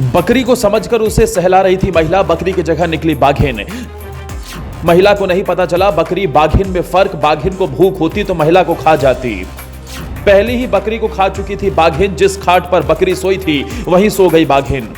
बकरी को समझकर उसे सहला रही थी महिला, बकरी की जगह निकली बाघिन। महिला को नहीं पता चला बकरी बाघिन में फर्क, बाघिन को भूख होती तो महिला को खा जाती। पहली ही बकरी को खा चुकी थी बाघिन, जिस खाट पर बकरी सोई थी वहीं सो गई बाघिन।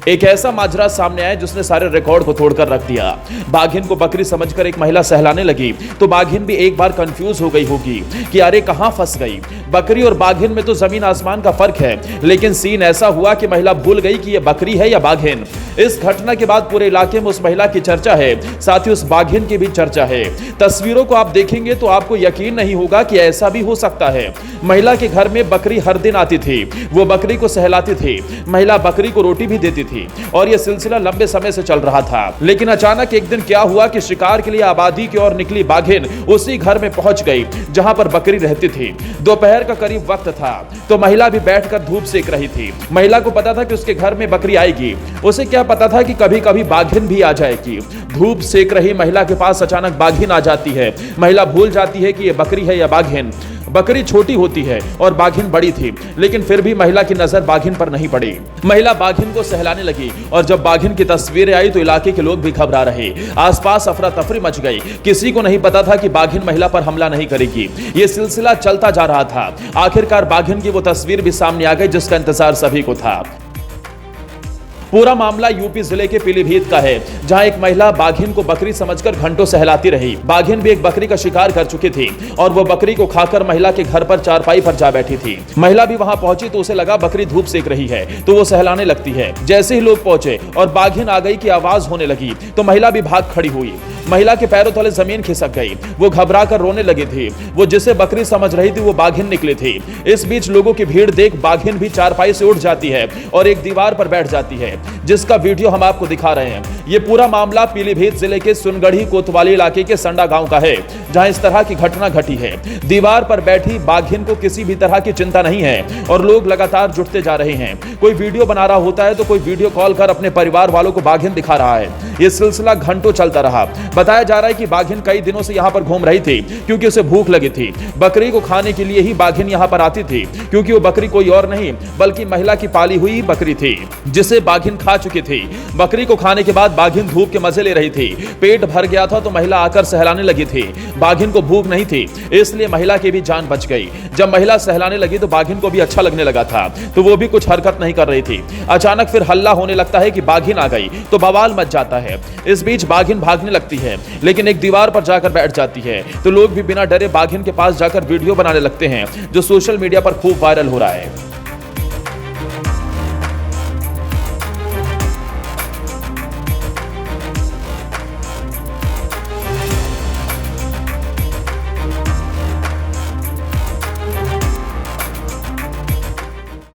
एक ऐसा माजरा सामने आया जिसने सारे रिकॉर्ड को तोड़कर रख दिया। बाघिन को बकरी समझकर एक महिला सहलाने लगी तो बाघिन भी एक बार कंफ्यूज हो गई होगी कि अरे कहां फंस गई। बकरी और बाघिन में तो जमीन आसमान का फर्क है, लेकिन सीन ऐसा हुआ कि महिला भूल गई कि यह बकरी है या बाघिन। इस घटना के बाद पूरे इलाके में उस महिला की चर्चा है, साथ ही उस बाघिन की भी चर्चा है। तस्वीरों को आप देखेंगे तो आपको यकीन नहीं होगा कि ऐसा भी हो सकता है। महिला के घर में बकरी हर दिन आती थी, वो बकरी को सहलाती थी, महिला बकरी को रोटी भी देती थी और यह सिलसिला लंबे समय से चल रहा था। लेकिन अचानक एक दिन क्या हुआ कि शिकार के लिए आबादी की ओर निकली बाघिन उसी घर में पहुंच गई जहां पर बकरी रहती थी। दोपहर का करीब वक्त था तो महिला भी बैठकर धूप सेक रही थी। महिला को पता था कि उसके घर में बकरी आएगी, उसे क्या पता था कि कभी कभी बाघिन भी आ जाएगी। धूप सेक रही महिला के पास अचानक बाघिन आ जाती है। महिला भूल जाती है कि यह बकरी है या बाघिन। बकरी छोटी होती है और बाघिन बड़ी थी, लेकिन फिर भी महिला की नजर बाघिन पर नहीं पड़ी। महिला बाघिन को सहलाने लगी और जब बाघिन की तस्वीरें आई तो इलाके के लोग भी घबरा रहे। आसपास अफरा तफरी मच गई। किसी को नहीं पता था कि बाघिन महिला पर हमला नहीं करेगी। यह सिलसिला चलता जा रहा था। आखिरकार बाघिन की वो तस्वीर भी सामने आ गई जिसका इंतजार सभी को था। पूरा मामला यूपी जिले के पीलीभीत का है, जहां एक महिला बाघिन को बकरी समझकर घंटों सहलाती रही। बाघिन भी एक बकरी का शिकार कर चुकी थी और वो बकरी को खाकर महिला के घर पर चारपाई पर जा बैठी थी। महिला भी वहां पहुंची तो उसे लगा बकरी धूप सेक रही है तो वो सहलाने लगती है। जैसे ही लोग पहुंचे और बाघिन आ गई की आवाज होने लगी तो महिला भी भाग खड़ी हुई। महिला के पैरों तले जमीन खिसक गई। वो घबरा कर रोने लगी थी। वो जिसे बकरी समझ रही थी वो बाघिन निकली थी। इस बीच लोगों की भीड़ देख बाघिन भी चारपाई से उठ जाती है और एक दीवार पर बैठ जाती है, जिसका वीडियो हम आपको दिखा रहे हैं। ये पूरा मामला पीलीभीत जिले के सुनगढ़ी कोतवाली इलाके के संडा गांव का है, जहां इस तरह की घटना घटी है। दीवार पर बैठी बाघिन को किसी भी तरह की चिंता नहीं है और लोग लगातार जुटते जा रहे हैं। कोई वीडियो बना रहा होता है तो कोई वीडियो कॉल कर अपने परिवार वालों को बाघिन दिखा रहा है। यह सिलसिला घंटों चलता रहा। बताया जा रहा है कि बाघिन कई दिनों से यहां पर घूम रही थी क्योंकि उसे भूख लगी थी। बकरी को खाने के लिए ही बाघिन यहां पर आती थी, क्योंकि वो बकरी कोई और नहीं बल्कि महिला की पाली हुई बकरी थी, जिसे बाघिन खा चुकी थी। बकरी को खाने के बाद बाघिन धूप के मजे ले रही थी। पेट भर गया था तो महिला आकर सहलाने लगी थी। बाघिन को भूख नहीं थी, इसलिए महिला की भी जान बच गई। जब महिला सहलाने लगी तो बाघिन को भी अच्छा लगने लगा था, तो वो भी कुछ हरकत नहीं कर रही थी। अचानक फिर हल्ला होने लगता है कि बाघिन आ गई तो बवाल मच जाता है। इस बीच बाघिन भागने लगती है, लेकिन एक दीवार पर जाकर बैठ जाती है तो लोग भी बिना डरे बाघिन के पास जाकर वीडियो बनाने लगते हैं, जो सोशल मीडिया पर खूब वायरल हो रहा है।